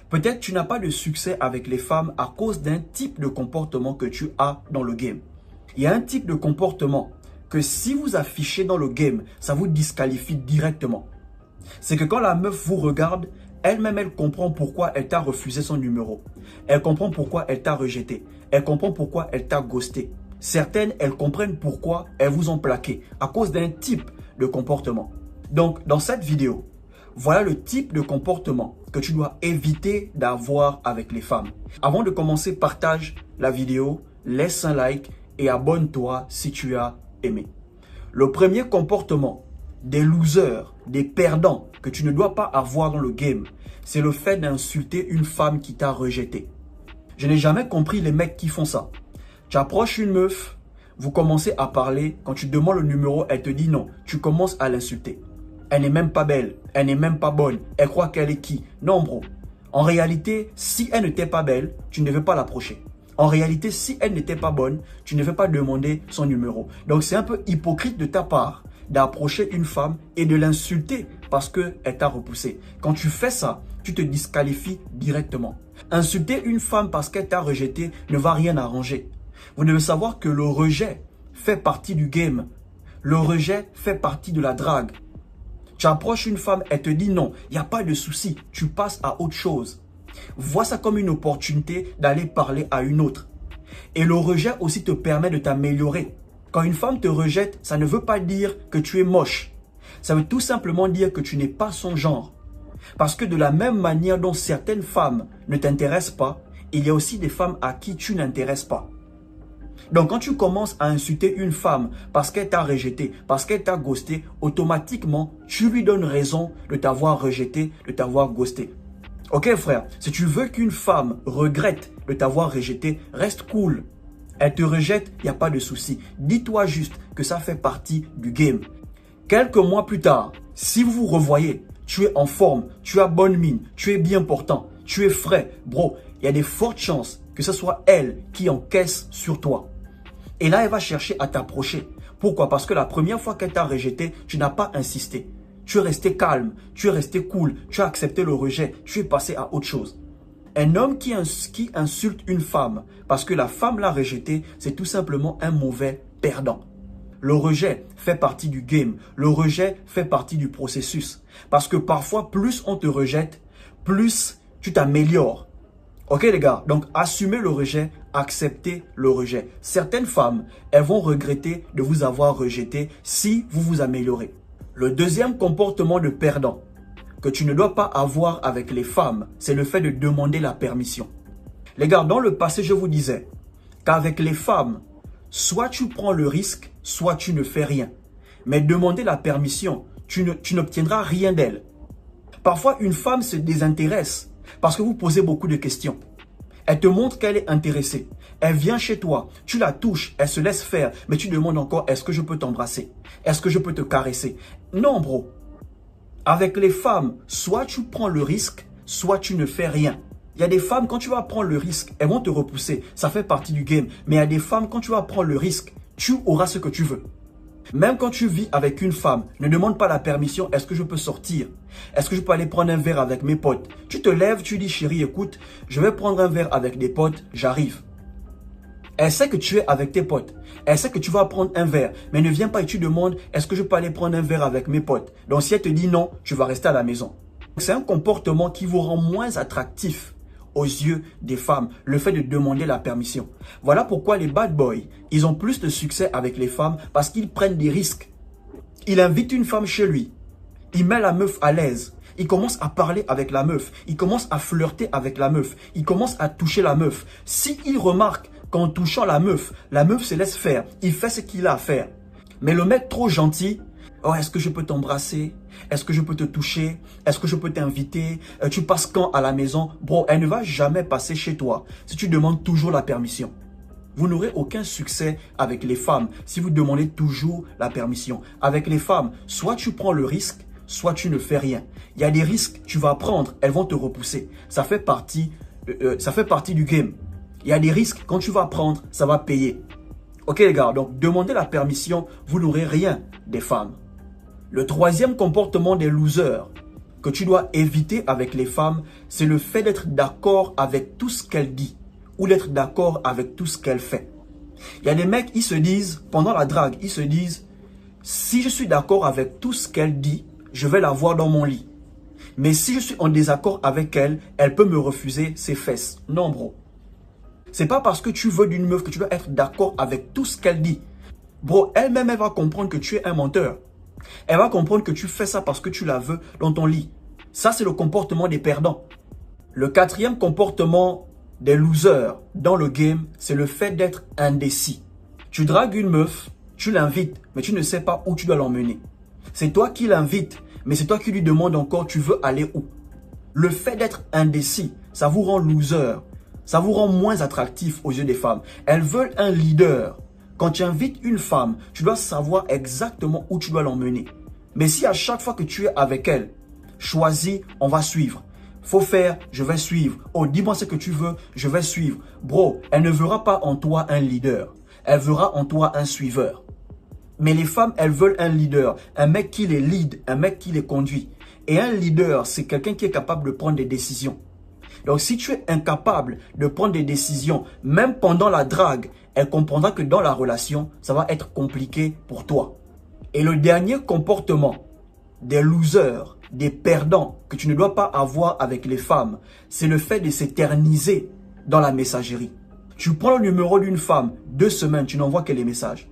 Peut-être tu n'as pas de succès avec les femmes à cause d'un type de comportement que tu as dans le game. Il y a un type de comportement que si vous affichez dans le game, ça vous disqualifie directement. C'est que quand la meuf vous regarde, elle-même, elle comprend pourquoi elle t'a refusé son numéro. Elle comprend pourquoi elle t'a rejeté. Elle comprend pourquoi elle t'a ghosté. Certaines, elles comprennent pourquoi elles vous ont plaqué à cause d'un type de comportement. Donc, dans cette vidéo, voilà le type de comportement que tu dois éviter d'avoir avec les femmes. Avant de commencer, partage la vidéo, laisse un like et abonne-toi si tu as aimé. Le premier comportement des losers, des perdants que tu ne dois pas avoir dans le game, c'est le fait d'insulter une femme qui t'a rejeté. Je n'ai jamais compris les mecs qui font ça. Tu approches une meuf, vous commencez à parler, quand tu demandes le numéro, elle te dit non, tu commences à l'insulter. Elle n'est même pas belle, elle n'est même pas bonne, elle croit qu'elle est qui? Non bro, en réalité, si elle n'était pas belle, tu ne devais pas l'approcher. En réalité, si elle n'était pas bonne, tu ne devais pas demander son numéro. Donc c'est un peu hypocrite de ta part d'approcher une femme et de l'insulter parce qu'elle t'a repoussé. Quand tu fais ça, tu te disqualifies directement. Insulter une femme parce qu'elle t'a rejeté ne va rien arranger. Vous devez savoir que le rejet fait partie du game. Le rejet fait partie de la drague. Tu approches une femme, elle te dit non, il n'y a pas de souci, tu passes à autre chose. Vois ça comme une opportunité d'aller parler à une autre. Et le rejet aussi te permet de t'améliorer. Quand une femme te rejette, ça ne veut pas dire que tu es moche. Ça veut tout simplement dire que tu n'es pas son genre. Parce que de la même manière dont certaines femmes ne t'intéressent pas, il y a aussi des femmes à qui tu n'intéresses pas. Donc quand tu commences à insulter une femme parce qu'elle t'a rejeté, parce qu'elle t'a ghosté, automatiquement, tu lui donnes raison de t'avoir rejeté, de t'avoir ghosté. Ok frère, si tu veux qu'une femme regrette de t'avoir rejeté, reste cool. Elle te rejette, il n'y a pas de souci. Dis-toi juste que ça fait partie du game. Quelques mois plus tard, si vous vous revoyez, tu es en forme, tu as bonne mine, tu es bien portant, tu es frais, bro, il y a des fortes chances que ce soit elle qui encaisse sur toi. Et là, elle va chercher à t'approcher. Pourquoi? Parce que la première fois qu'elle t'a rejeté, tu n'as pas insisté. Tu es resté calme, tu es resté cool, tu as accepté le rejet, tu es passé à autre chose. Un homme qui insulte une femme parce que la femme l'a rejeté, c'est tout simplement un mauvais perdant. Le rejet fait partie du game. Le rejet fait partie du processus. Parce que parfois, plus on te rejette, plus tu t'améliores. Ok les gars, donc assumez le rejet, acceptez le rejet. Certaines femmes, elles vont regretter de vous avoir rejeté si vous vous améliorez. Le deuxième comportement de perdant que tu ne dois pas avoir avec les femmes, c'est le fait de demander la permission. Les gars, dans le passé, je vous disais qu'avec les femmes, soit tu prends le risque, soit tu ne fais rien. Mais demander la permission, tu n'obtiendras rien d'elle. Parfois, une femme se désintéresse parce que vous posez beaucoup de questions. Elle te montre qu'elle est intéressée. Elle vient chez toi, tu la touches, elle se laisse faire, mais tu demandes encore, est-ce que je peux t'embrasser? Est-ce que je peux te caresser? Non, bro. Avec les femmes, soit tu prends le risque, soit tu ne fais rien. Il y a des femmes, quand tu vas prendre le risque, elles vont te repousser. Ça fait partie du game. Mais il y a des femmes, quand tu vas prendre le risque, tu auras ce que tu veux. Même quand tu vis avec une femme, ne demande pas la permission, est-ce que je peux sortir? Est-ce que je peux aller prendre un verre avec mes potes? Tu te lèves, tu dis chérie, écoute, je vais prendre un verre avec des potes, j'arrive. Elle sait que tu es avec tes potes. Elle sait que tu vas prendre un verre. Mais ne viens pas et tu demandes, est-ce que je peux aller prendre un verre avec mes potes? Donc si elle te dit non, tu vas rester à la maison. C'est un comportement qui vous rend moins attractif aux yeux des femmes, le fait de demander la permission. Voilà pourquoi les bad boys, ils ont plus de succès avec les femmes parce qu'ils prennent des risques. Il invite une femme chez lui. Il met la meuf à l'aise. Il commence à parler avec la meuf. Il commence à flirter avec la meuf. Il commence à toucher la meuf. S'il remarque qu'en touchant la meuf se laisse faire. Il fait ce qu'il a à faire. Mais le mec trop gentil, oh, est-ce que je peux t'embrasser? Est-ce que je peux te toucher? Est-ce que je peux t'inviter? Tu passes quand à la maison? Bro, elle ne va jamais passer chez toi si tu demandes toujours la permission. Vous n'aurez aucun succès avec les femmes si vous demandez toujours la permission. Avec les femmes, soit tu prends le risque, soit tu ne fais rien. Il y a des risques que tu vas prendre, elles vont te repousser. Ça fait partie du game. Il y a des risques, quand tu vas prendre, ça va payer. Ok les gars, donc demandez la permission, vous n'aurez rien des femmes. Le troisième comportement des losers que tu dois éviter avec les femmes, c'est le fait d'être d'accord avec tout ce qu'elle dit ou d'être d'accord avec tout ce qu'elle fait. Il y a des mecs, ils se disent, pendant la drague, ils se disent, si je suis d'accord avec tout ce qu'elle dit, je vais la voir dans mon lit. Mais si je suis en désaccord avec elle, elle peut me refuser ses fesses. Non, bro. C'est pas parce que tu veux d'une meuf que tu dois être d'accord avec tout ce qu'elle dit. Bro, elle-même, elle va comprendre que tu es un menteur. Elle va comprendre que tu fais ça parce que tu la veux dans ton lit. Ça, c'est le comportement des perdants. Le quatrième comportement des losers dans le game, c'est le fait d'être indécis. Tu dragues une meuf, tu l'invites, mais tu ne sais pas où tu dois l'emmener. C'est toi qui l'invites, mais c'est toi qui lui demandes encore, tu veux aller où? Le fait d'être indécis, ça vous rend loser. Ça vous rend moins attractif aux yeux des femmes. Elles veulent un leader. Quand tu invites une femme, tu dois savoir exactement où tu dois l'emmener. Mais si à chaque fois que tu es avec elle, choisis, on va suivre. Faut faire, je vais suivre. Oh, dis-moi ce que tu veux, je vais suivre. Bro, elle ne verra pas en toi un leader. Elle verra en toi un suiveur. Mais les femmes, elles veulent un leader. Un mec qui les lead, un mec qui les conduit. Et un leader, c'est quelqu'un qui est capable de prendre des décisions. Donc, si tu es incapable de prendre des décisions, même pendant la drague, elle comprendra que dans la relation, ça va être compliqué pour toi. Et le dernier comportement des losers, des perdants que tu ne dois pas avoir avec les femmes, c'est le fait de s'éterniser dans la messagerie. Tu prends le numéro d'une femme, 2 semaines, tu n'envoies que les messages.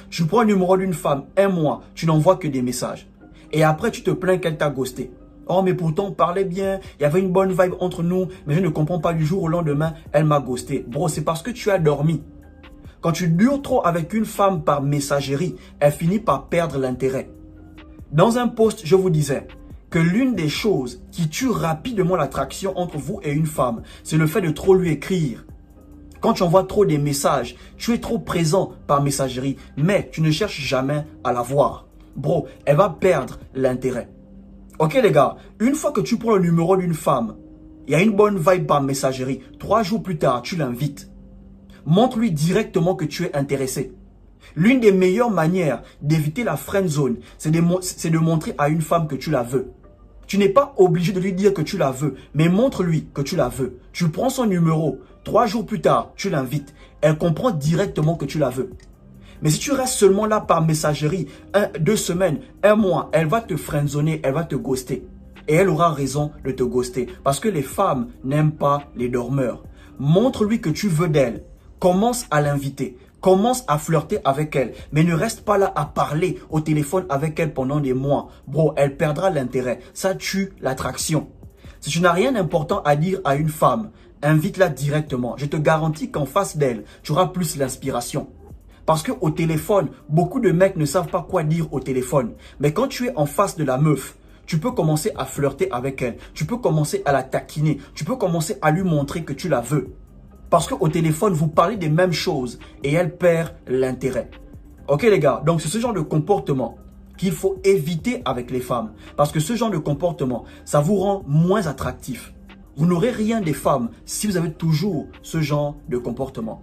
Tu prends le numéro d'une femme, 1 mois, tu n'envoies que des messages. Et après, tu te plains qu'elle t'a ghosté. Oh, mais pourtant, on parlait bien, il y avait une bonne vibe entre nous, mais je ne comprends pas, du jour au lendemain, elle m'a ghosté. Bro, c'est parce que tu as dormi. Quand tu dures trop avec une femme par messagerie, elle finit par perdre l'intérêt. Dans un post, je vous disais que l'une des choses qui tue rapidement l'attraction entre vous et une femme, c'est le fait de trop lui écrire. Quand tu envoies trop des messages, tu es trop présent par messagerie, mais tu ne cherches jamais à la voir. Bro, elle va perdre l'intérêt. Ok les gars, une fois que tu prends le numéro d'une femme, il y a une bonne vibe par messagerie. 3 jours plus tard, tu l'invites. Montre-lui directement que tu es intéressé. L'une des meilleures manières d'éviter la friend zone, c'est de montrer à une femme que tu la veux. Tu n'es pas obligé de lui dire que tu la veux, mais montre-lui que tu la veux. Tu prends son numéro, 3 jours plus tard, tu l'invites. Elle comprend directement que tu la veux. Mais si tu restes seulement là par messagerie, 2 semaines, 1 mois, elle va te friendzoner, elle va te ghoster. Et elle aura raison de te ghoster. Parce que les femmes n'aiment pas les dormeurs. Montre-lui que tu veux d'elle. Commence à l'inviter. Commence à flirter avec elle. Mais ne reste pas là à parler au téléphone avec elle pendant des mois. Bro, elle perdra l'intérêt. Ça tue l'attraction. Si tu n'as rien d'important à dire à une femme, invite-la directement. Je te garantis qu'en face d'elle, tu auras plus l'inspiration. Parce qu'au téléphone, beaucoup de mecs ne savent pas quoi dire au téléphone. Mais quand tu es en face de la meuf, tu peux commencer à flirter avec elle. Tu peux commencer à la taquiner. Tu peux commencer à lui montrer que tu la veux. Parce qu'au téléphone, vous parlez des mêmes choses et elle perd l'intérêt. Ok les gars, donc c'est ce genre de comportement qu'il faut éviter avec les femmes. Parce que ce genre de comportement, ça vous rend moins attractif. Vous n'aurez rien des femmes si vous avez toujours ce genre de comportement.